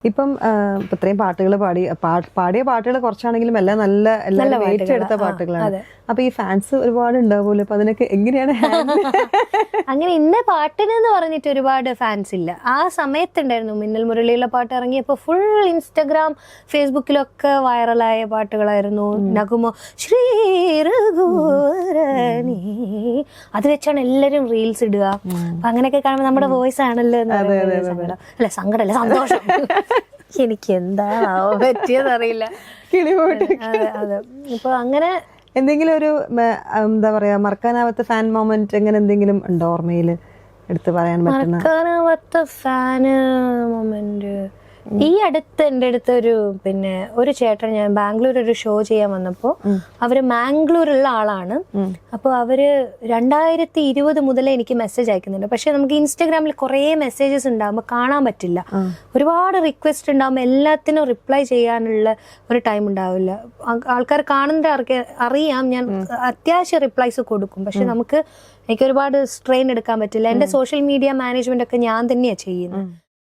ഇപ്പം ഇത്രയും പാട്ടുകൾ പാടിയ പാട്ടുകൾ കുറച്ചാണെങ്കിലും എല്ലാം എല്ലാവരും ഏറ്റെടുത്ത പാട്ടുകളാണ്. അപ്പൊ ഈ ഫാൻസ് ഒരുപാട് ഉണ്ടാവുമല്ലോ, അപ്പൊ അതിനൊക്കെ എങ്ങനെയാണ് അങ്ങനെ ഇന്ന പാട്ടിനെന്ന് പറഞ്ഞിട്ട് ഒരുപാട് ഫാൻസ് ഇല്ല. ആ സമയത്തുണ്ടായിരുന്നു മിന്നൽ മുരളിയുള്ള പാട്ട് ഇറങ്ങിയപ്പോ ഫുൾ ഇൻസ്റ്റഗ്രാം ഫേസ്ബുക്കിലൊക്കെ വൈറലായ പാട്ടുകളായിരുന്നു. നഗുമോ ശ്രീ രഘുവരനീ, അത് വെച്ചാണ് എല്ലാരും റീൽസ് ഇടുക. അപ്പൊ അങ്ങനെയൊക്കെ കാണുമ്പോൾ നമ്മുടെ വോയിസ് ആണല്ലോ സങ്കടം അല്ല, സങ്കടമല്ല, സന്തോഷം. എനിക്ക് എന്താണാവോ പറ്റിയതറിയില്ല. അതെ, ഇപ്പൊ അങ്ങനെ എന്തെങ്കിലും ഒരു എന്താ പറയാ മറക്കാനാവാത്ത ഫാൻ മൊമെന്റ് അങ്ങനെ എന്തെങ്കിലും ഉണ്ടോ ഓർമ്മയില് എടുത്ത് പറയാൻ പറ്റുന്ന? മറക്കാനാവാത്ത ഫാന് മൊമെന്റ് ഈ അടുത്ത് എൻ്റെ അടുത്ത് ഒരു ചേട്ടൻ, ഞാൻ ബാംഗ്ലൂർ ഒരു ഷോ ചെയ്യാൻ വന്നപ്പോ അവര് മാംഗ്ലൂരുള്ള ആളാണ്. അപ്പൊ അവര് 2020 മുതലേ എനിക്ക് മെസ്സേജ് അയക്കുന്നുണ്ട്. പക്ഷെ നമുക്ക് ഇൻസ്റ്റാഗ്രാമിൽ കുറെ മെസ്സേജസ് ഉണ്ടാകുമ്പോൾ കാണാൻ പറ്റില്ല. ഒരുപാട് റിക്വസ്റ്റ് ഉണ്ടാകുമ്പോൾ എല്ലാത്തിനും റിപ്ലൈ ചെയ്യാനുള്ള ഒരു ടൈം ഉണ്ടാവില്ല. ആൾക്കാർ കാണുന്നത് അറിയാം, ഞാൻ അത്യാവശ്യം റിപ്ലൈസ് കൊടുക്കും. പക്ഷെ എനിക്ക് ഒരുപാട് സ്ട്രെയിൻ എടുക്കാൻ പറ്റില്ല. എന്റെ സോഷ്യൽ മീഡിയ മാനേജ്മെന്റ് ഒക്കെ ഞാൻ തന്നെയാണ് ചെയ്യുന്നത്.